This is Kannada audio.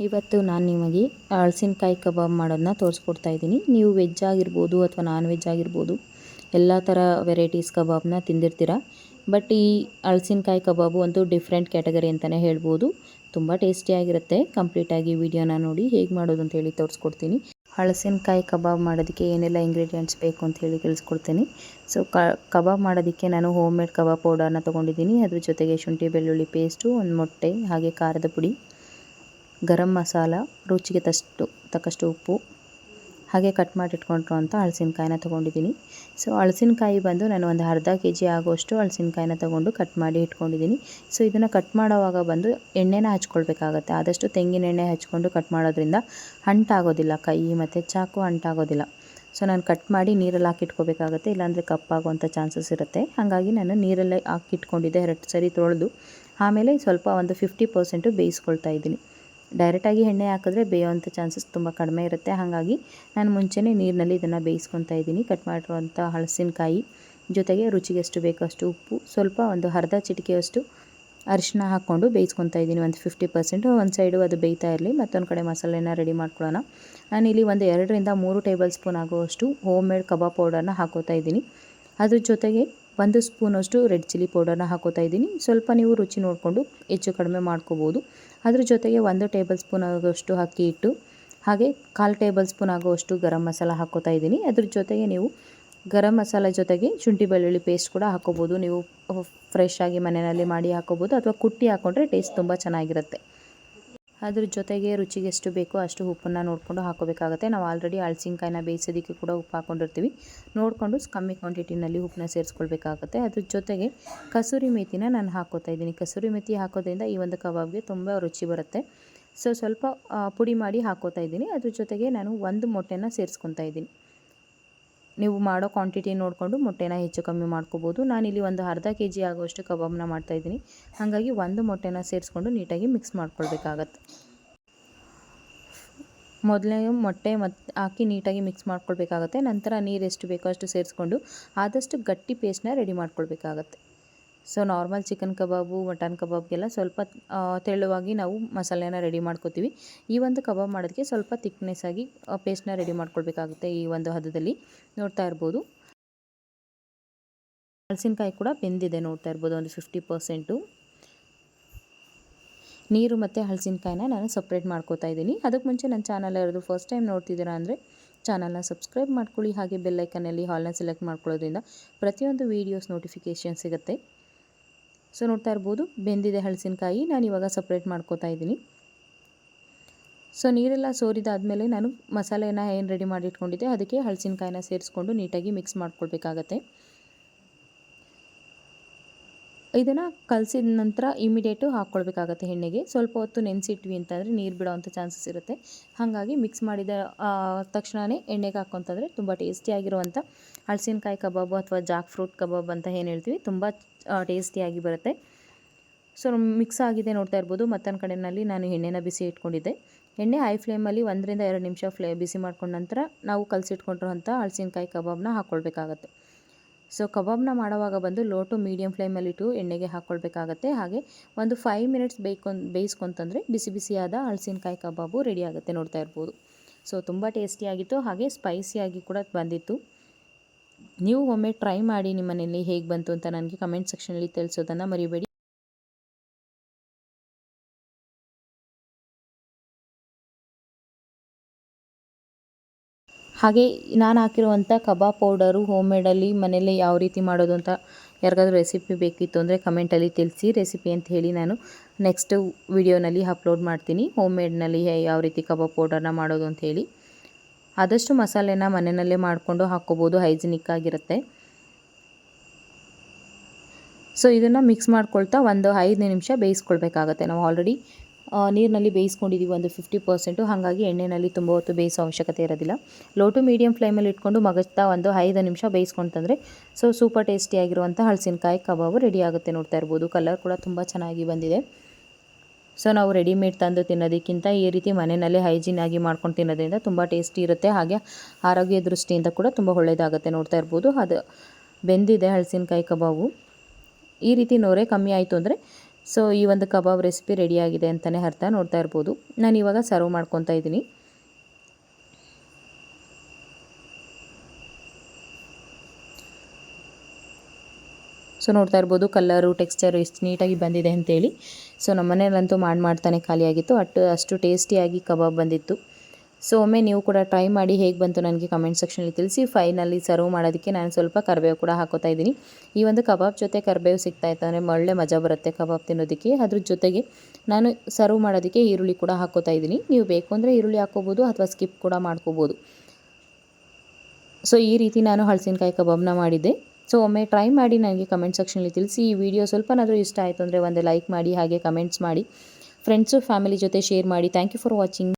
ಇವತ್ತು ನಾನು ನಿಮಗೆ ಹಲಸಿನಕಾಯಿ ಕಬಾಬ್ ಮಾಡೋದನ್ನ ತೋರಿಸ್ಕೊಡ್ತಾ ಇದ್ದೀನಿ. ನೀವು ವೆಜ್ ಆಗಿರ್ಬೋದು ಅಥವಾ ನಾನ್ ವೆಜ್ ಆಗಿರ್ಬೋದು, ಎಲ್ಲ ಥರ ವೆರೈಟೀಸ್ ಕಬಾಬ್ನ ತಿಂದಿರ್ತೀರ. ಬಟ್ ಈ ಹಲಸಿನಕಾಯಿ ಕಬಾಬು ಒಂದು ಡಿಫ್ರೆಂಟ್ ಕ್ಯಾಟಗರಿ ಅಂತಲೇ ಹೇಳ್ಬೋದು. ತುಂಬ ಟೇಸ್ಟಿಯಾಗಿರುತ್ತೆ. ಕಂಪ್ಲೀಟಾಗಿ ವಿಡಿಯೋನ ನೋಡಿ ಹೇಗೆ ಮಾಡೋದು ಅಂತ ಹೇಳಿ ತೋರಿಸ್ಕೊಡ್ತೀನಿ. ಹಲಸಿನಕಾಯಿ ಕಬಾಬ್ ಮಾಡೋದಕ್ಕೆ ಏನೆಲ್ಲ ಇಂಗ್ರೀಡಿಯೆಂಟ್ಸ್ ಬೇಕು ಅಂತ ಹೇಳಿ ತಿಳಿಸ್ಕೊಡ್ತೀನಿ. ಸೊ ಕಬಾಬ್ ಮಾಡೋದಕ್ಕೆ ನಾನು ಹೋಮ್ ಮೇಡ್ ಕಬಾಬ್ ಪೌಡರ್ನ ತೊಗೊಂಡಿದ್ದೀನಿ. ಅದ್ರ ಜೊತೆಗೆ ಶುಂಠಿ ಬೆಳ್ಳುಳ್ಳಿ ಪೇಸ್ಟು, ಒಂದು ಮೊಟ್ಟೆ, ಹಾಗೆ ಖಾರದ ಪುಡಿ, ಗರಂ ಮಸಾಲ, ರುಚಿಗೆ ತಕ್ಕಷ್ಟು ಉಪ್ಪು, ಹಾಗೆ ಕಟ್ ಮಾಡಿ ಇಟ್ಕೊಂಡಿರುವಂಥ ಹಲಸಿನಕಾಯಿನ ತೊಗೊಂಡಿದ್ದೀನಿ. ಸೊ ಹಲಸಿನಕಾಯಿ ಬಂದು ನಾನು ಒಂದು ಅರ್ಧ kg ಆಗೋಷ್ಟು ಹಲಸಿನಕಾಯಿನ ತೊಗೊಂಡು ಕಟ್ ಮಾಡಿ ಇಟ್ಕೊಂಡಿದ್ದೀನಿ. ಸೊ ಇದನ್ನು ಕಟ್ ಮಾಡೋವಾಗ ಬಂದು ಎಣ್ಣೆನ ಹಚ್ಕೊಳ್ಬೇಕಾಗತ್ತೆ. ಆದಷ್ಟು ತೆಂಗಿನ ಎಣ್ಣೆ ಹಚ್ಕೊಂಡು ಕಟ್ ಮಾಡೋದ್ರಿಂದ ಅಂಟಾಗೋದಿಲ್ಲ, ಕೈ ಮತ್ತು ಚಾಕು ಅಂಟಾಗೋದಿಲ್ಲ. ಸೊ ನಾನು ಕಟ್ ಮಾಡಿ ನೀರಲ್ಲಿ ಹಾಕಿಟ್ಕೋಬೇಕಾಗತ್ತೆ, ಇಲ್ಲಾಂದರೆ ಕಪ್ಪಾಗುವಂಥ ಚಾನ್ಸಸ್ ಇರುತ್ತೆ. ಹಾಗಾಗಿ ನಾನು ನೀರಲ್ಲೇ ಹಾಕಿಟ್ಕೊಂಡಿದ್ದೆ, 2 ಸರಿ ತೊಳೆದು ಆಮೇಲೆ ಸ್ವಲ್ಪ ಒಂದು 50% ಬೇಯಿಸ್ಕೊಳ್ತಾ ಇದ್ದೀನಿ. ಡೈರೆಕ್ಟಾಗಿ ಎಣ್ಣೆ ಹಾಕಿದ್ರೆ ಬೇಯೋವಂಥ ಚಾನ್ಸಸ್ ತುಂಬ ಕಡಿಮೆ ಇರುತ್ತೆ. ಹಾಗಾಗಿ ನಾನು ಮುಂಚೆನೇ ನೀರಿನಲ್ಲಿ ಇದನ್ನು ಬೇಯಿಸ್ಕೊತಾ ಇದ್ದೀನಿ. ಕಟ್ ಮಾಡಿರುವಂಥ ಹಲಸಿನಕಾಯಿ ಜೊತೆಗೆ ರುಚಿಗೆ ಎಷ್ಟು ಬೇಕೋ ಅಷ್ಟು ಉಪ್ಪು, ಸ್ವಲ್ಪ ಒಂದು ಅರ್ಧ ಚಿಟಿಕೆಯಷ್ಟು ಅರಿಶಿನ ಹಾಕ್ಕೊಂಡು ಬೇಯಿಸ್ಕೊತಾ ಇದ್ದೀನಿ. ಒಂದು 50%. ಒಂದು ಸೈಡು ಅದು ಬೇಯ್ತಾ ಇರಲಿ, ಮತ್ತೊಂದು ಕಡೆ ಮಸಾಲೆನ ರೆಡಿ ಮಾಡ್ಕೊಳ್ಳೋಣ. ನಾನಿಲ್ಲಿ ಒಂದು 2 ರಿಂದ 3 ಟೇಬಲ್ ಸ್ಪೂನ್ ಆಗುವಷ್ಟು ಹೋಮ್ ಮೇಡ್ ಕಬಾಬ್ ಪೌಡರ್ನ ಹಾಕೋತಾ ಇದ್ದೀನಿ. ಅದ್ರ ಜೊತೆಗೆ 1 ಸ್ಪೂನಷ್ಟು ರೆಡ್ ಚಿಲ್ಲಿ ಪೌಡರ್ನ ಹಾಕೋತಾ ಇದ್ದೀನಿ. ಸ್ವಲ್ಪ ನೀವು ರುಚಿ ನೋಡಿಕೊಂಡು ಹೆಚ್ಚು ಕಡಿಮೆ ಮಾಡ್ಕೋಬೋದು. ಅದ್ರ ಜೊತೆಗೆ 1 ಟೇಬಲ್ ಸ್ಪೂನ್ ಆಗುವಷ್ಟು ಅಕ್ಕಿ ಹಿಟ್ಟು, ಹಾಗೆ 1/4 ಟೇಬಲ್ ಸ್ಪೂನ್ ಆಗುವಷ್ಟು ಗರಂ ಮಸಾಲ ಹಾಕೋತಾ ಇದ್ದೀನಿ. ಅದ್ರ ಜೊತೆಗೆ ನೀವು ಗರಂ ಮಸಾಲ ಜೊತೆಗೆ ಶುಂಠಿ ಬೆಳ್ಳುಳ್ಳಿ ಪೇಸ್ಟ್ ಕೂಡ ಹಾಕೋಬೋದು. ನೀವು ಫ್ರೆಶ್ ಆಗಿ ಮನೆಯಲ್ಲಿ ಮಾಡಿ ಹಾಕೋಬೋದು, ಅಥವಾ ಕುಟ್ಟಿ ಹಾಕ್ಕೊಂಡ್ರೆ ಟೇಸ್ಟ್ ತುಂಬ ಚೆನ್ನಾಗಿರುತ್ತೆ. ಅದ್ರ ಜೊತೆಗೆ ರುಚಿಗೆ ಎಷ್ಟು ಬೇಕೋ ಅಷ್ಟು ಉಪ್ಪನ್ನು ನೋಡಿಕೊಂಡು ಹಾಕೋಬೇಕಾಗುತ್ತೆ. ನಾವು ಆಲ್ರೆಡಿ ಹಲಸಿನಕಾಯಿನ ಬೇಯಿಸೋದಕ್ಕೆ ಕೂಡ ಉಪ್ಪು ಹಾಕ್ಕೊಂಡಿರ್ತೀವಿ. ನೋಡಿಕೊಂಡು ಕಮ್ಮಿ ಕ್ವಾಂಟಿಟಿನಲ್ಲಿ ಉಪ್ಪನ್ನ ಸೇರಿಸ್ಕೊಳ್ಬೇಕಾಗುತ್ತೆ. ಅದ್ರ ಜೊತೆಗೆ ಕಸೂರಿ ಮೇಥಿನ ನಾನು ಹಾಕೋತಾ ಇದ್ದೀನಿ. ಕಸೂರಿ ಮೇಥಿ ಹಾಕೋದ್ರಿಂದ ಈ ಒಂದು ಕಬಾಬ್ಗೆ ತುಂಬ ರುಚಿ ಬರುತ್ತೆ. ಸೊ ಸ್ವಲ್ಪ ಪುಡಿ ಮಾಡಿ ಹಾಕೋತಾ ಇದ್ದೀನಿ. ಅದ್ರ ಜೊತೆಗೆ ನಾನು 1 ಮೊಟ್ಟೆನ ಸೇರಿಸ್ಕೊತಾ ಇದ್ದೀನಿ. ನೀವು ಮಾಡೋ ಕ್ವಾಂಟಿಟಿ ನೋಡಿಕೊಂಡು ಮೊಟ್ಟೆನ ಹೆಚ್ಚು ಕಮ್ಮಿ ಮಾಡ್ಕೋಬೋದು. ನಾನಿಲ್ಲಿ ಒಂದು ಅರ್ಧ kg ಆಗುವಷ್ಟು ಕಬಾಬ್ನ ಮಾಡ್ತಾಯಿದ್ದೀನಿ. ಹಾಗಾಗಿ 1 ಮೊಟ್ಟೆನ ಸೇರಿಸ್ಕೊಂಡು ನೀಟಾಗಿ ಮಿಕ್ಸ್ ಮಾಡ್ಕೊಳ್ಬೇಕಾಗತ್ತೆ. ಮೊದಲನೇ ಮೊಟ್ಟೆ ಹಾಕಿ ನೀಟಾಗಿ ಮಿಕ್ಸ್ ಮಾಡ್ಕೊಳ್ಬೇಕಾಗತ್ತೆ. ನಂತರ ನೀರು ಎಷ್ಟು ಬೇಕೋ ಅಷ್ಟು ಸೇರಿಸ್ಕೊಂಡು ಆದಷ್ಟು ಗಟ್ಟಿ ಪೇಸ್ಟ್ನ ರೆಡಿ ಮಾಡ್ಕೊಳ್ಬೇಕಾಗತ್ತೆ. ಸೊ ನಾರ್ಮಲ್ ಚಿಕನ್ ಕಬಾಬು, ಮಟನ್ ಕಬಾಬ್ಗೆಲ್ಲ ಸ್ವಲ್ಪ ತೆಳುವಾಗಿ ನಾವು ಮಸಾಲೆನ ರೆಡಿ ಮಾಡ್ಕೋತೀವಿ. ಈ ಒಂದು ಕಬಾಬ್ ಮಾಡೋದಕ್ಕೆ ಸ್ವಲ್ಪ ಥಿಕ್ನೆಸ್ ಆಗಿ ಪೇಸ್ಟ್ನ ರೆಡಿ ಮಾಡ್ಕೊಳ್ಬೇಕಾಗುತ್ತೆ. ಈ ಒಂದು ಹದದಲ್ಲಿ ನೋಡ್ತಾ ಇರ್ಬೋದು. ಹಲಸಿನಕಾಯಿ ಕೂಡ ಬೆಂದಿದೆ, ನೋಡ್ತಾ ಇರ್ಬೋದು ಒಂದು 50%. ನೀರು ಮತ್ತು ಹಲಸಿನಕಾಯಿನ ನಾನು ಸಪ್ರೇಟ್ ಮಾಡ್ಕೋತಾ ಇದ್ದೀನಿ. ಅದಕ್ಕೆ ಮುಂಚೆ ನನ್ನ ಚಾನಲ್ ಯಾರಾದರೂ ಫಸ್ಟ್ ಟೈಮ್ ನೋಡ್ತಿದ್ದೀರಾ ಅಂದರೆ ಚಾನಲ್ನ ಸಬ್ಸ್ಕ್ರೈಬ್ ಮಾಡ್ಕೊಳ್ಳಿ. ಹಾಗೆ ಬೆಲ್ಲೈಕನ್ನಲ್ಲಿ ಹಾಲ್ನ ಸೆಲೆಕ್ಟ್ ಮಾಡ್ಕೊಳ್ಳೋದ್ರಿಂದ ಪ್ರತಿಯೊಂದು ವೀಡಿಯೋಸ್ ನೋಟಿಫಿಕೇಷನ್ ಸಿಗುತ್ತೆ. ಸೊ ನೋಡ್ತಾ ಇರ್ಬೋದು ಬೆಂದಿದೆ ಹಲಸಿನಕಾಯಿ. ನಾನು ಇವಾಗ ಸಪ್ರೇಟ್ ಮಾಡ್ಕೋತಾ ಇದ್ದೀನಿ. ಸೊ ನೀರೆಲ್ಲ ಸೋರಿದಾದಮೇಲೆ ನಾನು ಮಸಾಲೆನ ಏನು ರೆಡಿ ಮಾಡಿ ಇಟ್ಕೊಂಡಿದ್ದೆ ಅದಕ್ಕೆ ಹಲಸಿನಕಾಯಿನ ಸೇರಿಸ್ಕೊಂಡು ನೀಟಾಗಿ ಮಿಕ್ಸ್ ಮಾಡ್ಕೊಳ್ಬೇಕಾಗತ್ತೆ. ಇದನ್ನು ಕಲಸಿದ ನಂತರ ಇಮಿಡಿಯೇಟು ಹಾಕ್ಕೊಳ್ಬೇಕಾಗತ್ತೆ ಎಣ್ಣೆಗೆ. ಸ್ವಲ್ಪ ಹೊತ್ತು ನೆನೆಸಿಟ್ವಿ ಅಂತಂದರೆ ನೀರು ಬಿಡೋವಂಥ ಚಾನ್ಸಸ್ ಇರುತ್ತೆ. ಹಾಗಾಗಿ ಮಿಕ್ಸ್ ಮಾಡಿದ ತಕ್ಷಣವೇ ಎಣ್ಣೆಗೆ ಹಾಕ್ಕೊಂತಂದರೆ ತುಂಬ ಟೇಸ್ಟಿಯಾಗಿರುವಂಥ ಹಲಸಿನಕಾಯಿ ಕಬಾಬು ಅಥವಾ ಜಾಕ್ ಫ್ರೂಟ್ ಕಬಾಬ್ ಅಂತ ಏನು ಹೇಳ್ತೀವಿ, ತುಂಬ ಟೇಸ್ಟಿಯಾಗಿ ಬರುತ್ತೆ. ಸೊ ಮಿಕ್ಸ್ ಆಗಿದೆ ನೋಡ್ತಾ ಇರ್ಬೋದು. ಮತ್ತೊಂದು ಕಡೆಯಲ್ಲಿ ನಾನು ಎಣ್ಣೆನ ಬಿಸಿ ಇಟ್ಕೊಂಡಿದ್ದೆ. ಎಣ್ಣೆ ಹೈ ಫ್ಲೇಮಲ್ಲಿ 1 ರಿಂದ 2 ನಿಮಿಷ ಬಿಸಿ ಮಾಡ್ಕೊಂಡ ನಂತರ ನಾವು ಕಲಸಿಟ್ಕೊಂಡಿರುವಂಥ ಹಲಸಿನಕಾಯಿ ಕಬಾಬ್ನ ಹಾಕ್ಕೊಳ್ಬೇಕಾಗತ್ತೆ. ಸೊ ಕಬಾಬ್ನ ಮಾಡುವಾಗ ಬಂದು ಲೋ ಟು ಮೀಡಿಯಮ್ ಫ್ಲೇಮಲ್ಲಿಟ್ಟು ಎಣ್ಣೆಗೆ ಹಾಕ್ಕೊಳ್ಬೇಕಾಗತ್ತೆ. ಹಾಗೆ ಒಂದು 5 ಮಿನಿಟ್ಸ್ ಬೇಯಿಸ್ಕೊಂತಂದರೆ ಬಿಸಿ ಬಿಸಿಯಾದ ಹಲಸಿನಕಾಯಿ ಕಬಾಬು ರೆಡಿ ಆಗುತ್ತೆ, ನೋಡ್ತಾ ಇರ್ಬೋದು. ಸೊ ತುಂಬ ಟೇಸ್ಟಿಯಾಗಿತ್ತು, ಹಾಗೆ ಸ್ಪೈಸಿಯಾಗಿ ಕೂಡ ಬಂದಿತ್ತು. ನೀವು ಒಮ್ಮೆ ಟ್ರೈ ಮಾಡಿ ನಿಮ್ಮ ಮನೆಯಲ್ಲಿ ಹೇಗೆ ಬಂತು ಅಂತ ನನಗೆ ಕಮೆಂಟ್ ಸೆಕ್ಷನಲ್ಲಿ ತಿಳಿಸೋದನ್ನು ಮರಿಬೇಡಿ. ಹಾಗೆ ನಾನು ಹಾಕಿರುವಂಥ ಕಬಾಬ್ ಪೌಡರು ಹೋಮ್ ಮೇಡಲ್ಲಿ ಮನೆಯಲ್ಲೇ ಯಾವ ರೀತಿ ಮಾಡೋದು ಅಂತ ಯಾರಿಗಾದ್ರೂ ರೆಸಿಪಿ ಬೇಕಿತ್ತು ಅಂದರೆ ಕಮೆಂಟಲ್ಲಿ ತಿಳಿಸಿ. ರೆಸಿಪಿ ಅಂತ ಹೇಳಿ ನಾನು ನೆಕ್ಸ್ಟ್ ವಿಡಿಯೋನಲ್ಲಿ ಅಪ್ಲೋಡ್ ಮಾಡ್ತೀನಿ. ಹೋಮ್ ಮೇಡ್ನಲ್ಲಿ ಯಾವ ರೀತಿ ಕಬಾಬ್ ಪೌಡರ್ನ ಮಾಡೋದು ಅಂತ ಹೇಳಿ. ಆದಷ್ಟು ಮಸಾಲೆನ ಮನೆಯಲ್ಲೇ ಮಾಡಿಕೊಂಡು ಹಾಕ್ಕೋಬೋದು, ಹೈಜಿನಿಕ್ ಆಗಿರುತ್ತೆ. ಸೊ ಇದನ್ನು ಮಿಕ್ಸ್ ಮಾಡ್ಕೊಳ್ತಾ ಒಂದು 5 ನಿಮಿಷ ಬೇಯಿಸ್ಕೊಳ್ಬೇಕಾಗತ್ತೆ. ನಾವು ಆಲ್ರೆಡಿ ನೀರಿನಲ್ಲಿ ಬೇಯಿಸ್ಕೊಂಡಿದ್ದೀವಿ ಒಂದು 50%. ಹಾಗಾಗಿ ಎಣ್ಣೆಯಲ್ಲಿ ತುಂಬ ಹೊತ್ತು ಬೇಯಿಸೋ ಅವಶ್ಯಕತೆ ಇರೋದಿಲ್ಲ. ಲೋ ಟು ಮೀಡಿಯಮ್ ಫ್ಲೇಮಲ್ಲಿ ಇಟ್ಕೊಂಡು ಮಗಚ್ತಾ ಒಂದು 5 ನಿಮಿಷ ಬೇಯಿಸ್ಕೊಂತಂದರೆ ಸೊ ಸೂಪರ್ ಟೇಸ್ಟಿಯಾಗಿರುವಂಥ ಹಲಸಿನಕಾಯಿ ಕಬಾಬು ರೆಡಿ ಆಗುತ್ತೆ, ನೋಡ್ತಾ ಇರ್ಬೋದು. ಕಲರ್ ಕೂಡ ತುಂಬ ಚೆನ್ನಾಗಿ ಬಂದಿದೆ. ಸೊ ನಾವು ರೆಡಿಮೇಡ್ ತಂದು ತಿನ್ನೋದಕ್ಕಿಂತ ಈ ರೀತಿ ಮನೆಯಲ್ಲೇ ಹೈಜೀನ್ ಆಗಿ ಮಾಡ್ಕೊಂಡು ತಿನ್ನೋದ್ರಿಂದ ತುಂಬ ಟೇಸ್ಟಿ ಇರುತ್ತೆ. ಹಾಗೆ ಆರೋಗ್ಯ ದೃಷ್ಟಿಯಿಂದ ಕೂಡ ತುಂಬ ಒಳ್ಳೆಯದಾಗುತ್ತೆ, ನೋಡ್ತಾ ಇರ್ಬೋದು. ಅದು ಬೆಂದಿದೆ ಹಲಸಿನಕಾಯಿ ಕಬಾಬು. ಈ ರೀತಿ ನೊರೆ ಕಮ್ಮಿ ಆಯಿತು ಅಂದರೆ ಸೊ ಈ ಒಂದು ಕಬಾಬ್ ರೆಸಿಪಿ ರೆಡಿಯಾಗಿದೆ ಅಂತಲೇ ಅರ್ಥ. ನೋಡ್ತಾ ಇರ್ಬೋದು. ನಾನು ಇವಾಗ ಸರ್ವ್ ಮಾಡ್ಕೊತಾ ಇದ್ದೀನಿ. ಸೊ ನೋಡ್ತಾ ಇರ್ಬೋದು ಕಲರು ಟೆಕ್ಸ್ಚರು ಎಷ್ಟು ನೀಟಾಗಿ ಬಂದಿದೆ ಅಂತೇಳಿ. ಸೊ ನಮ್ಮ ಮನೆಯಲ್ಲಂತೂ ಮಾಡ್ತಾನೆ ಖಾಲಿಯಾಗಿತ್ತು. ಅಷ್ಟು ಟೇಸ್ಟಿಯಾಗಿ ಕಬಾಬ್ ಬಂದಿತ್ತು. ಸೊ ಒಮ್ಮೆ ನೀವು ಕೂಡ ಟ್ರೈ ಮಾಡಿ ಹೇಗೆ ಬಂತು ನನಗೆ ಕಮೆಂಟ್ ಸೆಕ್ಷನಲ್ಲಿ ತಿಳಿಸಿ. ಫೈನಲಿ ಸರ್ವ್ ಮಾಡೋದಕ್ಕೆ ನಾನು ಸ್ವಲ್ಪ ಕರಿಬೇವು ಕೂಡ ಹಾಕೋತಾ ಇದ್ದೀನಿ. ಈ ಒಂದು ಕಬಾಬ್ ಜೊತೆ ಕರಿಬೇವು ಸಿಗ್ತಾಯಿತ್ತು ಅಂದರೆ ಒಳ್ಳೆ ಮಜಾ ಬರುತ್ತೆ ಕಬಾಬ್ ತಿನ್ನೋದಕ್ಕೆ. ಅದ್ರ ಜೊತೆಗೆ ನಾನು ಸರ್ವ್ ಮಾಡೋದಕ್ಕೆ ಈರುಳ್ಳಿ ಕೂಡ ಹಾಕೋತಾ ಇದ್ದೀನಿ. ನೀವು ಬೇಕು ಅಂದರೆ ಈರುಳ್ಳಿ ಹಾಕ್ಕೋಬೋದು ಅಥವಾ ಸ್ಕಿಪ್ ಕೂಡ ಮಾಡ್ಕೋಬೋದು. ಸೊ ಈ ರೀತಿ ನಾನು ಹಲಸಿನಕಾಯಿ ಕಬಾಬ್ನ ಮಾಡಿದ್ದೆ. ಸೊ ಒಮ್ಮೆ ಟ್ರೈ ಮಾಡಿ ನನಗೆ ಕಮೆಂಟ್ ಸೆಕ್ಷನಲ್ಲಿ ತಿಳಿಸಿ. ಈ ವಿಡಿಯೋ ಸ್ವಲ್ಪನಾದರೂ ಇಷ್ಟ ಆಯಿತು ಅಂದರೆ ಒಂದು ಲೈಕ್ ಮಾಡಿ, ಹಾಗೆ ಕಮೆಂಟ್ಸ್ ಮಾಡಿ, ಫ್ರೆಂಡ್ಸು ಫ್ಯಾಮಿಲಿ ಜೊತೆ ಶೇರ್ ಮಾಡಿ. Thank you for watching.